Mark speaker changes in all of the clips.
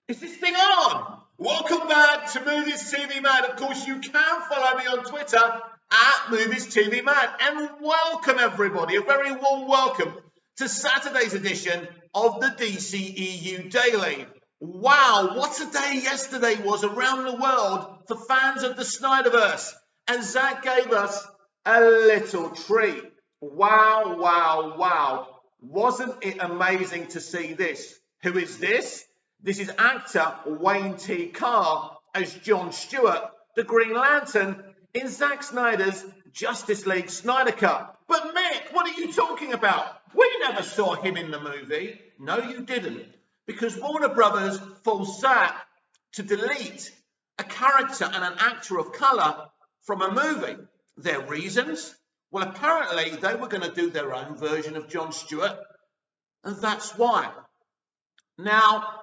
Speaker 1: Is this thing on? Welcome back to Movies TV Man. Of course, you can follow me on Twitter at Movies TV Man. And welcome, everybody. A very warm welcome to Saturday's edition of the DCEU Daily. Wow, what a day yesterday was around the world for fans of the Snyderverse. And Zack gave us a little treat. Wow, wow, wow. Wasn't it amazing to see this? Who is this? This is actor Wayne T. Carr as John Stewart, the Green Lantern, in Zack Snyder's Justice League Snyder Cut. But Mick, what are you talking about? We never saw him in the movie. No, you didn't. Because Warner Brothers forced Zack to delete a character and an actor of colour from a movie. Their reasons? Well, apparently they were going to do their own version of John Stewart, and that's why. Now,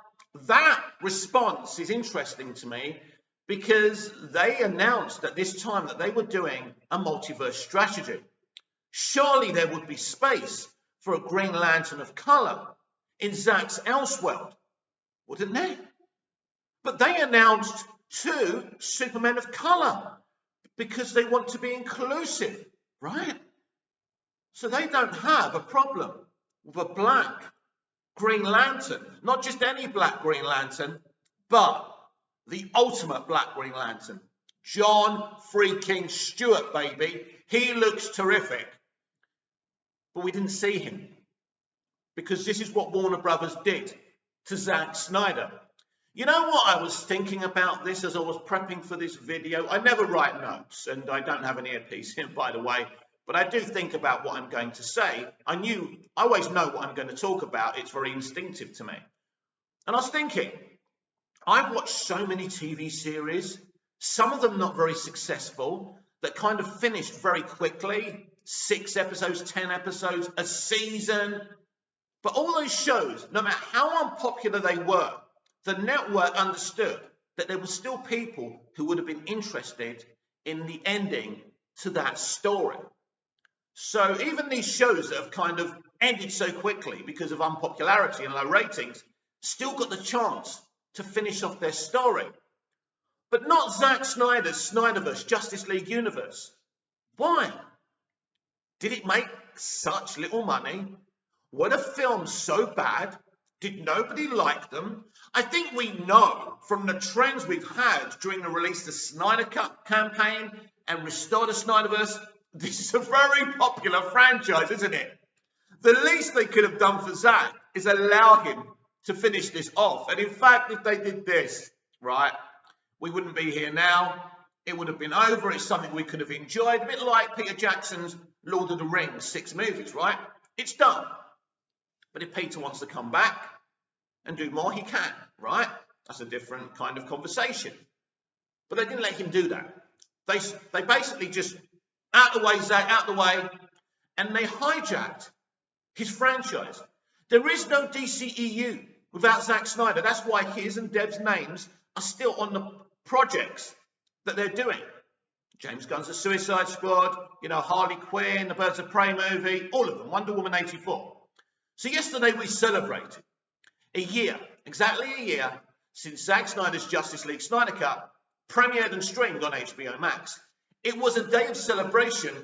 Speaker 1: that response is interesting to me because they announced at this time that they were doing a multiverse strategy. Surely there would be space for a Green Lantern of colour in Zack's Elseworld, wouldn't there? But they announced 2 Supermen of colour because they want to be inclusive, right? So they don't have a problem with a black Green Lantern, not just any black Green Lantern, but the ultimate black Green Lantern. John freaking Stewart, baby. He looks terrific. But we didn't see him because this is what Warner Brothers did to Zack Snyder. You know what I was thinking about this as I was prepping for this video? I never write notes, and I don't have an earpiece in, by the way. But I do think about what I'm going to say. I always know what I'm going to talk about. It's very instinctive to me. And I was thinking, I've watched so many TV series, some of them not very successful, that kind of finished very quickly. 6 episodes, 10 episodes, a season. But all those shows, no matter how unpopular they were, the network understood that there were still people who would have been interested in the ending to that story. So even these shows that have kind of ended so quickly because of unpopularity and low ratings still got the chance to finish off their story. But not Zack Snyder's Snyderverse Justice League universe. Why? Did it make such little money? Were the films so bad? Did nobody like them? I think we know from the trends we've had during the release of the Snyder Cut campaign and Restore the Snyderverse, this is a very popular franchise, isn't it? The least they could have done for Zack is allow him to finish this off. And in fact, if they did this, right, we wouldn't be here now. It would have been over. It's something we could have enjoyed. A bit like Peter Jackson's Lord of the Rings 6 movies, right? It's done. But if Peter wants to come back and do more, he can, right? That's a different kind of conversation. But they didn't let him do that. They basically just, out the way, Zack, out the way, and they hijacked his franchise. There is no DCEU without Zack Snyder. That's why his and Deb's names are still on the projects that they're doing. James Gunn's The Suicide Squad, Harley Quinn, the Birds of Prey movie, all of them, Wonder Woman 84. So yesterday we celebrated a year, exactly a year, since Zack Snyder's Justice League Snyder Cut premiered and streamed on HBO Max. It was a day of celebration,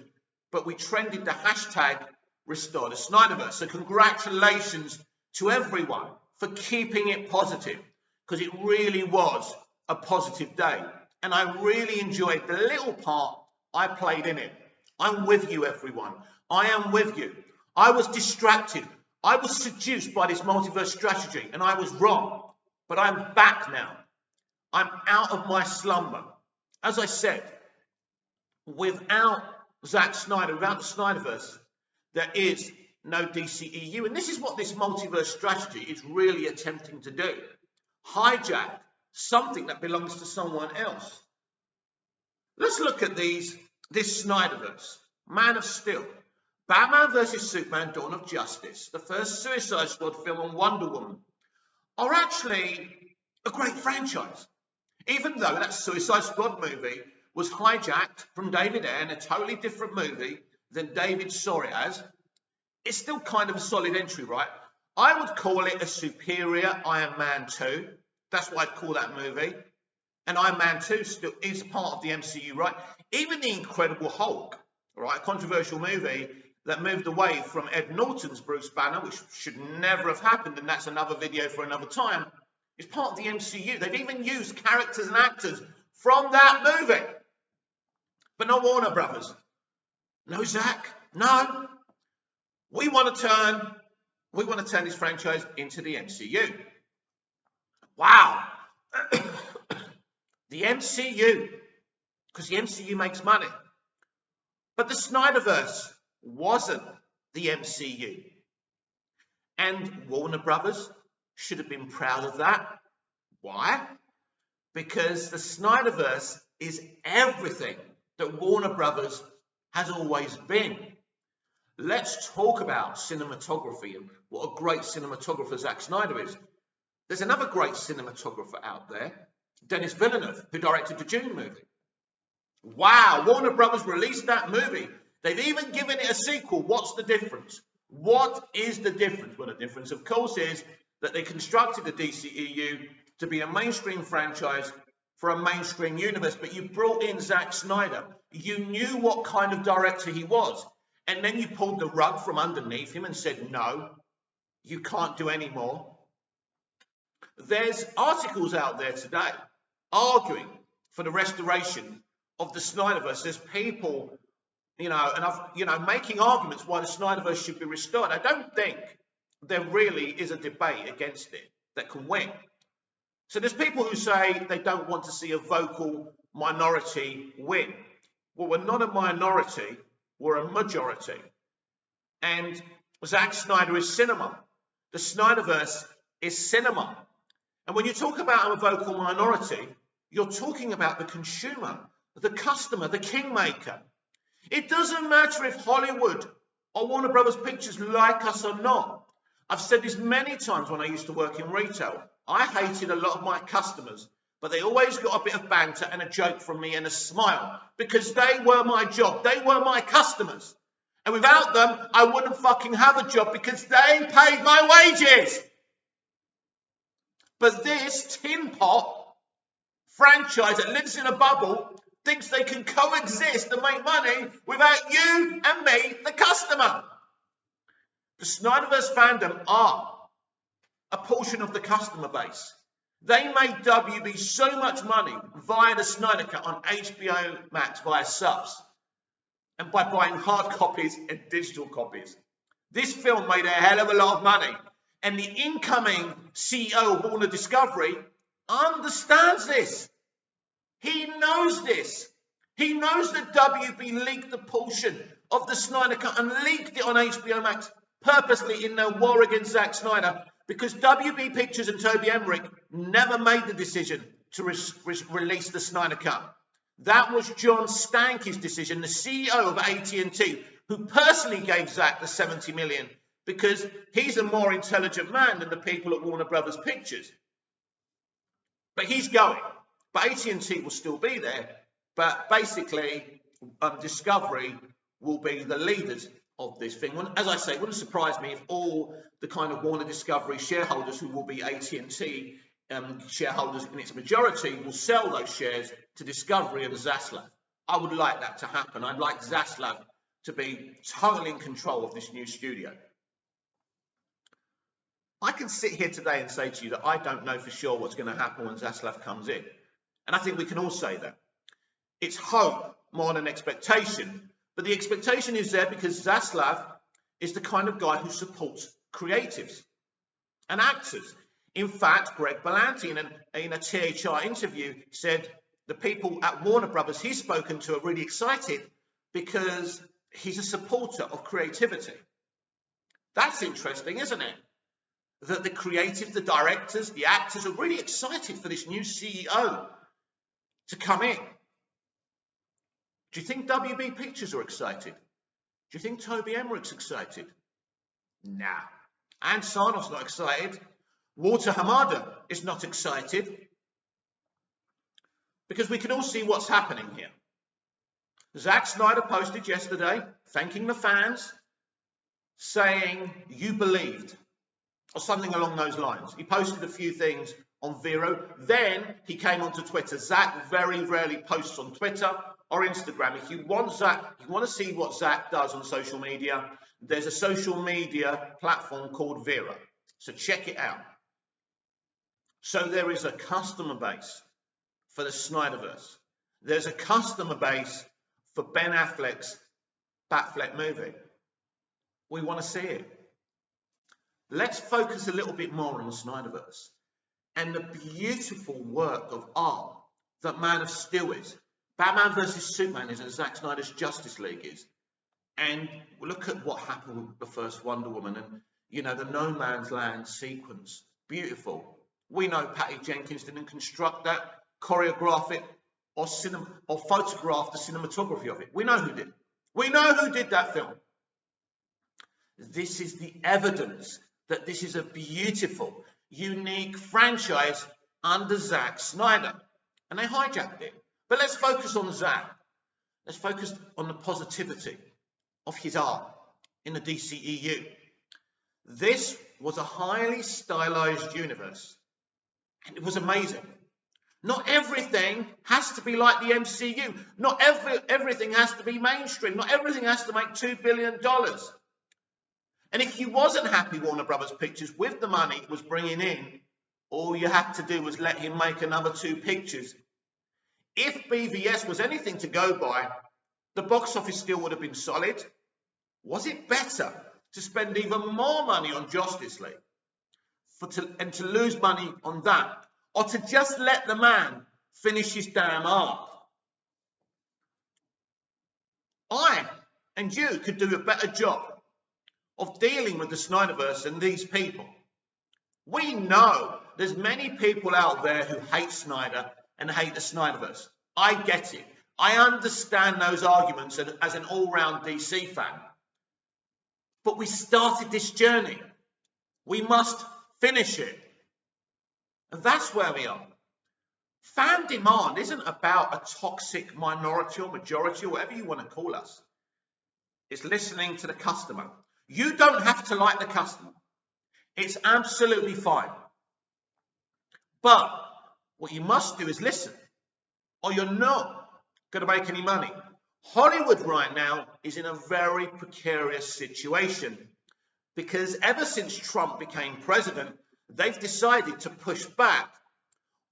Speaker 1: but we trended the hashtag Restore the Snyderverse. So congratulations to everyone for keeping it positive, because it really was a positive day. And I really enjoyed the little part I played in it. I'm with you, everyone. I am with you. I was distracted. I was seduced by this multiverse strategy, and I was wrong. But I'm back now. I'm out of my slumber. As I said, without Zack Snyder, without the Snyderverse, there is no DCEU. And this is what this multiverse strategy is really attempting to do. Hijack something that belongs to someone else. Let's look at this Snyderverse. Man of Steel, Batman vs Superman, Dawn of Justice, the first Suicide Squad film, and Wonder Woman are actually a great franchise. Even though that Suicide Squad movie was hijacked from David Ayer in a totally different movie than David saw it as, it's still kind of a solid entry, right? I would call it a superior Iron Man 2. That's why I call that movie. And Iron Man 2 still is part of the MCU, right? Even the Incredible Hulk, right, a controversial movie that moved away from Ed Norton's Bruce Banner, which should never have happened, and that's another video for another time, is part of the MCU. They've even used characters and actors from that movie. But not Warner Brothers. No, Zach, no. We want to turn this franchise into the MCU. Wow. The MCU, because the MCU makes money. But the Snyderverse wasn't the MCU. And Warner Brothers should have been proud of that. Why? Because the Snyderverse is everything that Warner Brothers has always been. Let's talk about cinematography and what a great cinematographer Zack Snyder is. There's another great cinematographer out there, Denis Villeneuve, who directed the Dune movie. Wow, Warner Brothers released that movie. They've even given it a sequel. What's the difference? What is the difference? Well, the difference, of course, is that they constructed the dceu to be a mainstream franchise for a mainstream universe, but you brought in Zack Snyder. You knew what kind of director he was, and then you pulled the rug from underneath him and said, no, you can't do any more. There's articles out there today arguing for the restoration of the Snyderverse. There's people, making arguments why the Snyderverse should be restored. I don't think there really is a debate against it that can win. So there's people who say they don't want to see a vocal minority win. Well, we're not a minority, we're a majority. And Zack Snyder is cinema. The Snyderverse is cinema. And when you talk about a vocal minority, you're talking about the consumer, the customer, the kingmaker. It doesn't matter if Hollywood or Warner Brothers Pictures like us or not. I've said this many times when I used to work in retail. I hated a lot of my customers, but they always got a bit of banter and a joke from me and a smile because they were my job. They were my customers. And without them, I wouldn't fucking have a job because they paid my wages. But this tin pot franchise that lives in a bubble thinks they can coexist and make money without you and me, the customer. The Snyderverse fandom are a portion of the customer base. They made WB so much money via the Snyder Cut on HBO Max via subs and by buying hard copies and digital copies. This film made a hell of a lot of money. And the incoming CEO of Warner Discovery understands this. He knows this. He knows that WB leaked a portion of the Snyder Cut and leaked it on HBO Max purposely in their war against Zack Snyder because WB Pictures and Toby Emmerich never made the decision to release the Snyder Cut. That was John Stankey's decision, the CEO of AT&T, who personally gave Zack the $70 million because he's a more intelligent man than the people at Warner Brothers Pictures. But he's going. But AT&T will still be there. But basically, Discovery will be the leaders of this thing. As I say, it wouldn't surprise me if all the kind of Warner Discovery shareholders who will be AT&T shareholders in its majority will sell those shares to Discovery and Zaslav. I would like that to happen. I'd like Zaslav to be totally in control of this new studio. I can sit here today and say to you that I don't know for sure what's going to happen when Zaslav comes in. And I think we can all say that. It's hope more than expectation. But the expectation is there because Zaslav is the kind of guy who supports creatives and actors. In fact, Greg Berlanti in a THR interview said the people at Warner Brothers he's spoken to are really excited because he's a supporter of creativity. That's interesting, isn't it? That the creatives, the directors, the actors are really excited for this new CEO to come in. Do you think WB Pictures are excited? Do you think Toby Emmerich's excited? Nah. Ann Sarnoff's not excited. Walter Hamada is not excited. Because we can all see what's happening here. Zack Snyder posted yesterday, thanking the fans, saying, you believed, or something along those lines. He posted a few things on Vero. Then he came onto Twitter. Zach very rarely posts on Twitter or Instagram. If you want Zach, you want to see what Zach does on social media, there's a social media platform called Vero. So check it out. So there is a customer base for the Snyderverse. There's a customer base for Ben Affleck's Batfleck movie. We want to see it. Let's focus a little bit more on the Snyderverse and the beautiful work of art that Man of Steel is. Batman vs Superman is, and Zack Snyder's Justice League is. And look at what happened with the first Wonder Woman and, you know, the no man's land sequence. Beautiful. We know Patty Jenkins didn't construct that, choreograph it, or photograph the cinematography of it. We know who did. We know who did that film. This is the evidence that this is a beautiful, unique franchise under Zack Snyder. And they hijacked it. But let's focus on Zack. Let's focus on the positivity of his art in the DCEU. This was a highly stylized universe. And it was amazing. Not everything has to be like the MCU. Not everything has to be mainstream. Not everything has to make $2 billion. And if you wasn't happy, Warner Brothers Pictures, with the money it was bringing in, all you had to do was let him make another 2 pictures. If BVS was anything to go by, the box office still would have been solid. Was it better to spend even more money on Justice League and to lose money on that, or to just let the man finish his damn art? I and you could do a better job of dealing with the Snyderverse and these people. We know there's many people out there who hate Snyder and hate the Snyderverse. I get it. I understand those arguments as an all-round DC fan. But we started this journey. We must finish it. And that's where we are. Fan demand isn't about a toxic minority or majority or whatever you want to call us. It's listening to the customer. You don't have to like the customer. It's absolutely fine. But what you must do is listen, or you're not going to make any money. Hollywood right now is in a very precarious situation because ever since Trump became president, they've decided to push back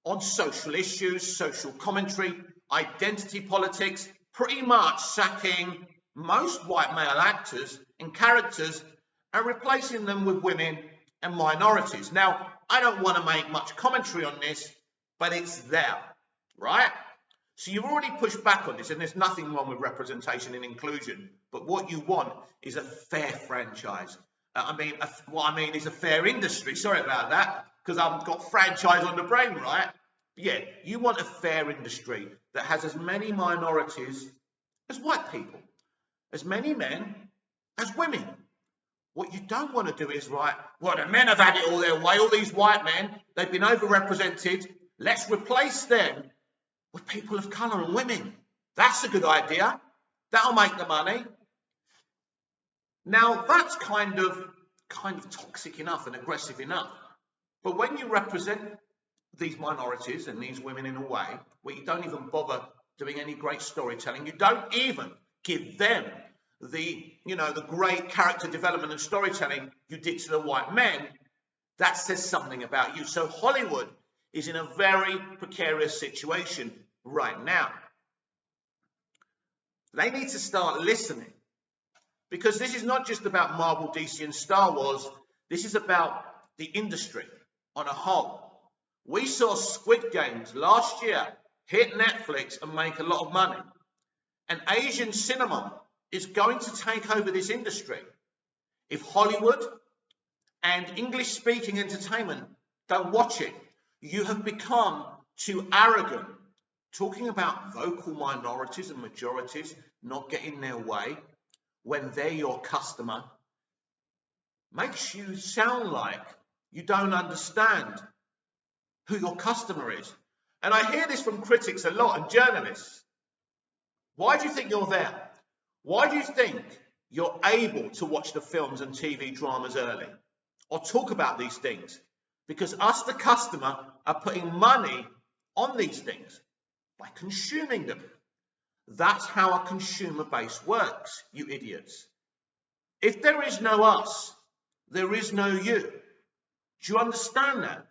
Speaker 1: on social issues, social commentary, identity politics, pretty much sacking most white male actors and characters and replacing them with women and minorities. Now, I don't want to make much commentary on this, but it's there, right? So you've already pushed back on this, and there's nothing wrong with representation and inclusion. But what you want is a fair franchise. What I mean is a fair industry. Sorry about that, because I've got franchise on the brain, right? But yeah, you want a fair industry that has as many minorities as white people, as many men as women. What you don't want to do is, right, well, the men have had it all their way, all these white men, they've been overrepresented. Let's replace them with people of colour and women. That's a good idea. That'll make the money. Now, that's kind of toxic enough and aggressive enough. But when you represent these minorities and these women in a way where you don't even bother doing any great storytelling, you don't even give them the great character development and storytelling you did to the white men, that says something about you. So Hollywood is in a very precarious situation right now. They need to start listening, because this is not just about Marvel, DC, and Star Wars. This is about the industry on a whole. We saw Squid Games last year hit Netflix and make a lot of money. And Asian cinema is going to take over this industry. If Hollywood and English-speaking entertainment don't watch it, you have become too arrogant. Talking about vocal minorities and majorities not getting their way when they're your customer makes you sound like you don't understand who your customer is. And I hear this from critics a lot and journalists. Why do you think you're there? Why do you think you're able to watch the films and TV dramas early or talk about these things? Because us, the customer, are putting money on these things by consuming them. That's how a consumer base works, you idiots. If there is no us, there is no you. Do you understand that?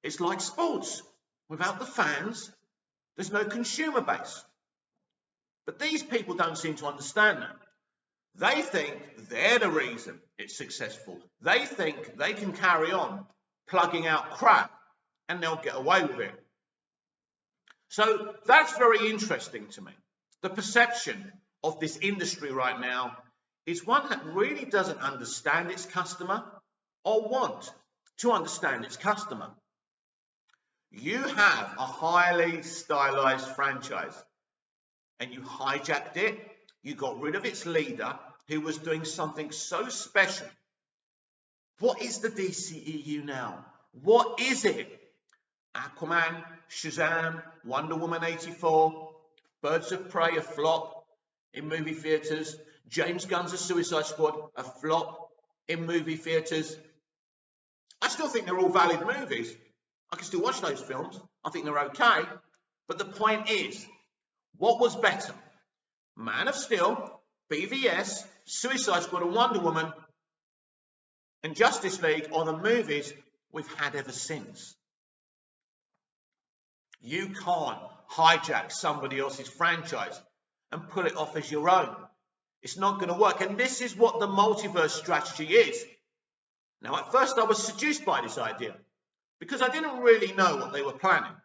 Speaker 1: It's like sports. Without the fans, there's no consumer base. But these people don't seem to understand that. They think they're the reason it's successful. They think they can carry on plugging out crap and they'll get away with it. So that's very interesting to me. The perception of this industry right now is one that really doesn't understand its customer or want to understand its customer. You have a highly stylized franchise and you hijacked it. You got rid of its leader who was doing something so special. What is the DCEU now? What is it? Aquaman, Shazam, Wonder Woman 84, Birds of Prey, a flop in movie theatres. James Gunn's The Suicide Squad, a flop in movie theatres. I still think they're all valid movies. I can still watch those films. I think they're okay. But the point is, what was better? Man of Steel, BVS, Suicide Squad and Wonder Woman and Justice League are the movies we've had ever since. You can't hijack somebody else's franchise and pull it off as your own. It's not going to work. And this is what the multiverse strategy is. Now, at first I was seduced by this idea because I didn't really know what they were planning.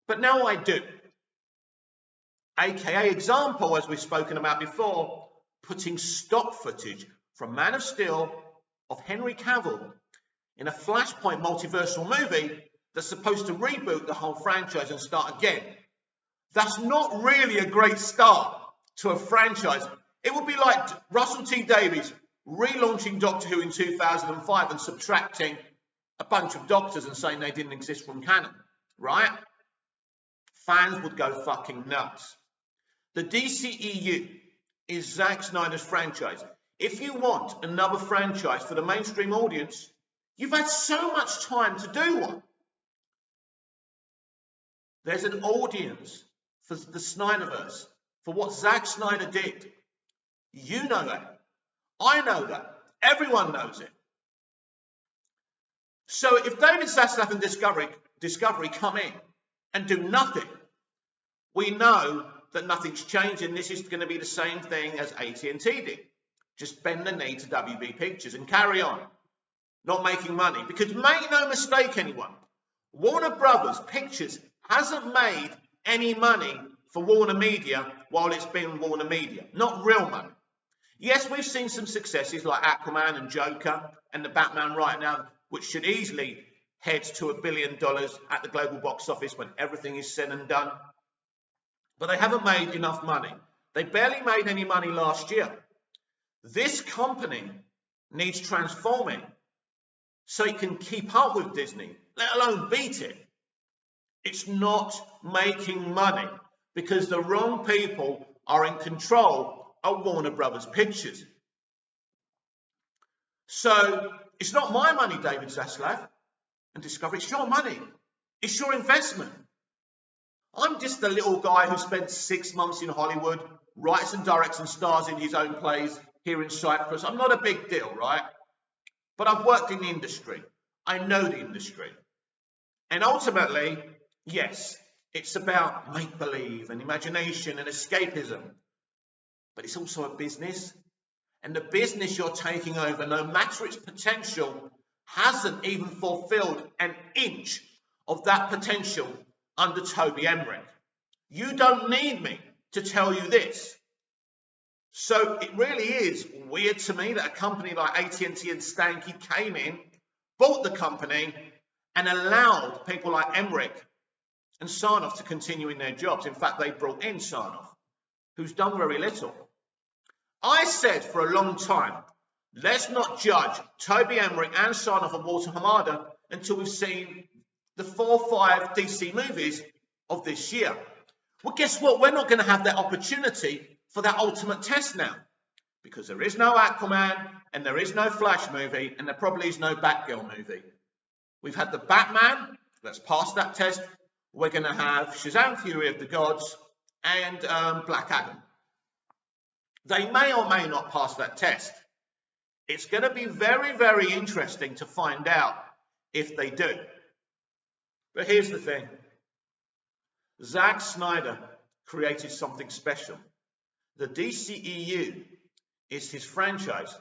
Speaker 1: But now I do. AKA example, as we've spoken about before, putting stock footage from Man of Steel of Henry Cavill in a Flashpoint multiversal movie that's supposed to reboot the whole franchise and start again. That's not really a great start to a franchise. It would be like Russell T Davies relaunching Doctor Who in 2005 and subtracting a bunch of doctors and saying they didn't exist from canon, right? Fans would go fucking nuts. The DCEU is Zack Snyder's franchise. If you want another franchise for the mainstream audience, you've had so much time to do one. There's an audience for the Snyderverse, for what Zack Snyder did. You know that. I know that. Everyone knows it. So if David Zaslav and Discovery come in and do nothing, we know that nothing's changed and this is going to be the same thing as AT&T did. Just bend the knee to WB Pictures and carry on. Not making money. Because make no mistake, anyone, Warner Brothers Pictures hasn't made any money for Warner Media while it's been Warner Media. Not real money. Yes, we've seen some successes like Aquaman and Joker and the Batman right now, which should easily head to $1 billion at the global box office when everything is said and done. But they haven't made enough money. They barely made any money last year. This company needs transforming so it can keep up with Disney, let alone beat it. It's not making money because the wrong people are in control of Warner Brothers Pictures. So it's not my money, David Zaslav and Discovery. It's your money. It's your investment. I'm just the little guy who spent 6 months in Hollywood, writes and directs and stars in his own plays here in Cyprus. I'm not a big deal, right? But I've worked in the industry. I know the industry. And ultimately, yes, it's about make-believe and imagination and escapism. But it's also a business. And the business you're taking over, no matter its potential, hasn't even fulfilled an inch of that potential under Toby Emmerich. You don't need me to tell you this. So it really is weird to me that a company like AT&T and Stanky came in, bought the company, and allowed people like Emmerich and Sarnoff to continue in their jobs. In fact, they brought in Sarnoff, who's done very little. I said for a long time, let's not judge Toby Emmerich and Sarnoff and Walter Hamada until we've seen the 4 or 5 DC movies of this year. Well, guess what? We're not going to have that opportunity for that ultimate test now, because there is no Aquaman and there is no Flash movie and there probably is no Batgirl movie. We've had the Batman, let's pass that test. We're going to have Shazam! Fury of the Gods and Black Adam. They may or may not pass that test. It's going to be very, very interesting to find out if they do. But here's the thing. Zack Snyder created something special. The DCEU is his franchise,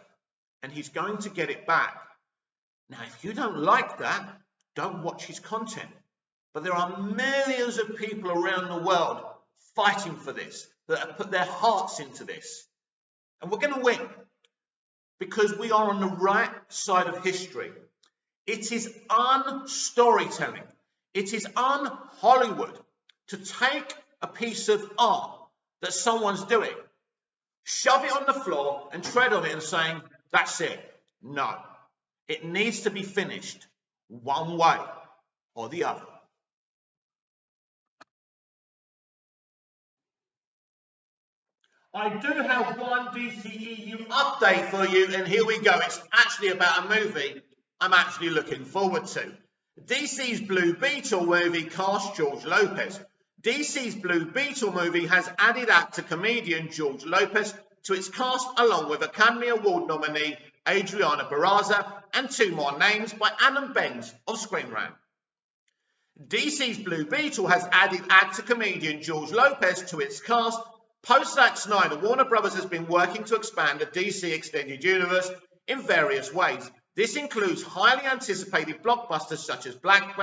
Speaker 1: and he's going to get it back. Now, if you don't like that, don't watch his content. But there are millions of people around the world fighting for this, that have put their hearts into this. And we're going to win, because we are on the right side of history. It is un-storytelling. It is un-Hollywood to take a piece of art that someone's doing, shove it on the floor and tread on it and saying, that's it. No, it needs to be finished one way or the other. I do have one DCEU update for you, and here we go. It's actually about a movie I'm actually looking forward to. DC's Blue Beetle movie cast George Lopez. DC's Blue Beetle movie has added actor comedian George Lopez to its cast, along with Academy Award nominee Adriana Barraza and 2 more names by Adam Benz of Screen Rant. DC's Blue Beetle has added actor comedian George Lopez to its cast. Post Zack Snyder, Warner Bros. Has been working to expand the DC Extended Universe in various ways. This includes highly anticipated blockbusters such as Black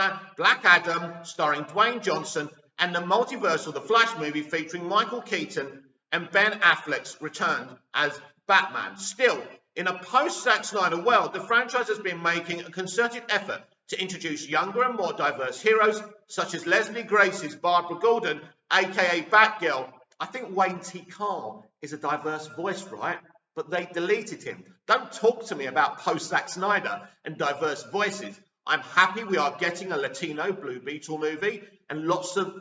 Speaker 1: Adam, starring Dwayne Johnson, and the Multiverse of the Flash movie featuring Michael Keaton and Ben Affleck's return as Batman. Still, in a post-Zack Snyder world, the franchise has been making a concerted effort to introduce younger and more diverse heroes, such as Leslie Grace's Barbara Gordon, aka Batgirl. I think Wayne T. Carl is a diverse voice, right? But they deleted him. Don't talk to me about post-Zack Snyder and diverse voices. I'm happy we are getting a Latino Blue Beetle movie, and lots of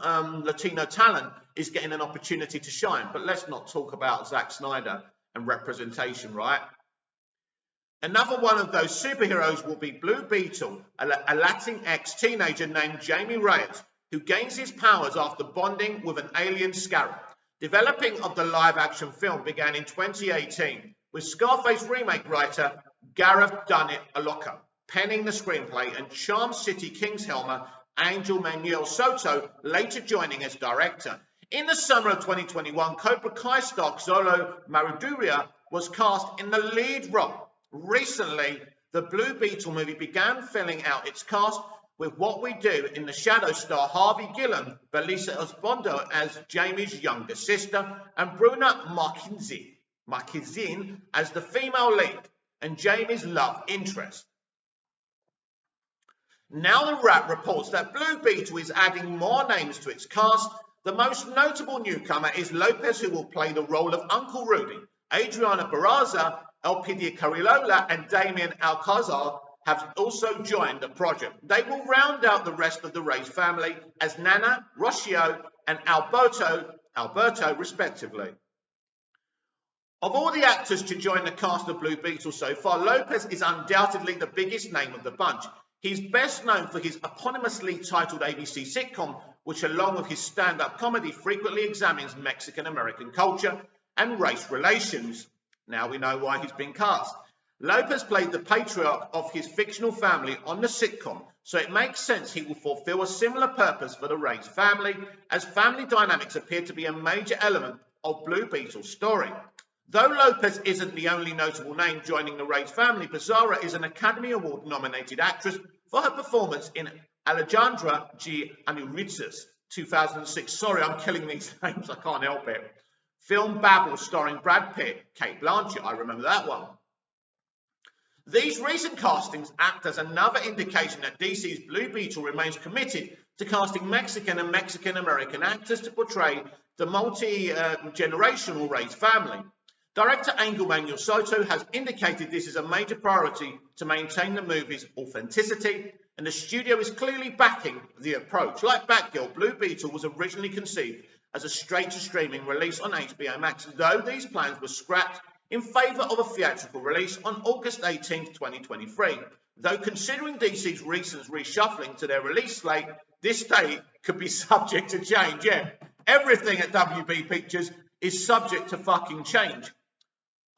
Speaker 1: Latino talent is getting an opportunity to shine. But let's not talk about Zack Snyder and representation, right? Another one of those superheroes will be Blue Beetle, a Latinx teenager named Jamie Reyes, who gains his powers after bonding with an alien scarab. Developing of the live-action film began in 2018, with Scarface remake writer Gareth Dunnett Aloka penning the screenplay, and Charm City King's Helmer Angel Manuel Soto later joining as director. In the summer of 2021, Cobra Kai star Xolo Maridueña was cast in the lead role. Recently, the Blue Beetle movie began filling out its cast, with What We Do in the Shadow star Harvey Gillen, Belisa Osbondo as Jamie's younger sister, and Bruna Marquezine as the female lead and Jamie's love interest. Now the Wrap reports that Blue Beetle is adding more names to its cast. The most notable newcomer is Lopez, who will play the role of Uncle Rudy. Adriana Barraza, Elpidia Carrillola, and Damien Alcazar have also joined the project. They will round out the rest of the Reyes family as Nana, Rocio, and Alberto, respectively. Of all the actors to join the cast of Blue Beetle so far, Lopez is undoubtedly the biggest name of the bunch. He's best known for his eponymously titled ABC sitcom, which along with his stand-up comedy frequently examines Mexican-American culture and race relations. Now we know why he's been cast. Lopez played the patriarch of his fictional family on the sitcom, so it makes sense he will fulfill a similar purpose for the Reyes family, as family dynamics appear to be a major element of Blue Beetle's story. Though Lopez isn't the only notable name joining the Reyes family, Bizarra is an Academy Award nominated actress for her performance in Alejandra G. Iñárritu's 2006, sorry I'm killing these names, I can't help it, film Babel starring Brad Pitt, Cate Blanchett, I remember that one. These recent castings act as another indication that DC's Blue Beetle remains committed to casting Mexican and Mexican-American actors to portray the multi-generational Reyes family. Director Angel Manuel Soto has indicated this is a major priority to maintain the movie's authenticity, and the studio is clearly backing the approach. Like Batgirl, Blue Beetle was originally conceived as a straight-to-streaming release on HBO Max, though these plans were scrapped in favour of a theatrical release on August 18, 2023. though considering DC's recent reshuffling to their release slate, this date could be subject to change. Yeah, everything at WB Pictures is subject to fucking change.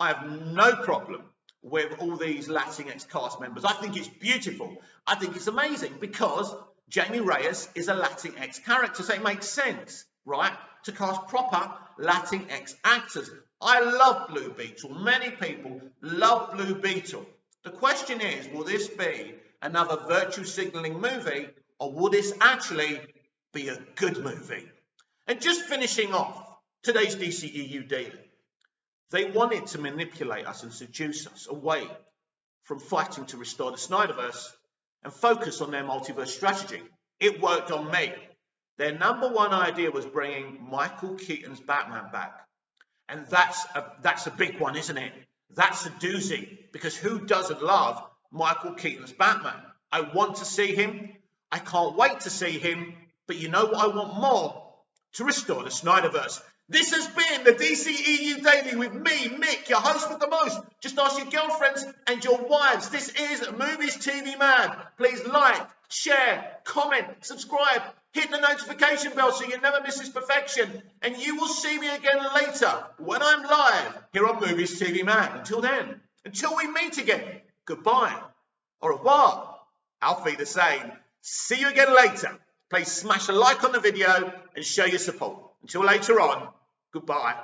Speaker 1: I have no problem with all these Latinx cast members. I think it's beautiful. I think it's amazing because Jamie Reyes is a Latinx character, so it makes sense, right, to cast proper Latinx actors. I love Blue Beetle. Many people love Blue Beetle. The question is, will this be another virtue signaling movie, or will this actually be a good movie? And just finishing off today's DCEU Daily, they wanted to manipulate us and seduce us away from fighting to restore the Snyderverse and focus on their multiverse strategy. It worked on me. Their number one idea was bringing Michael Keaton's Batman back. And that's a big one, isn't it? That's a doozy, because who doesn't love Michael Keaton's Batman? I want to see him. I can't wait to see him. But you know what I want more? To restore the Snyderverse. This has been the DCEU Daily with me, Mick, your host with the most. Just ask your girlfriends and your wives. This is Movies TV Man. Please like, share, comment, subscribe, hit the notification bell so you never miss this perfection. And you will see me again later when I'm live here on Movies TV Man. Until then, until we meet again, goodbye, au revoir, auf Wiedersehen. See you again later. Please smash a like on the video and show your support. Until later on, goodbye.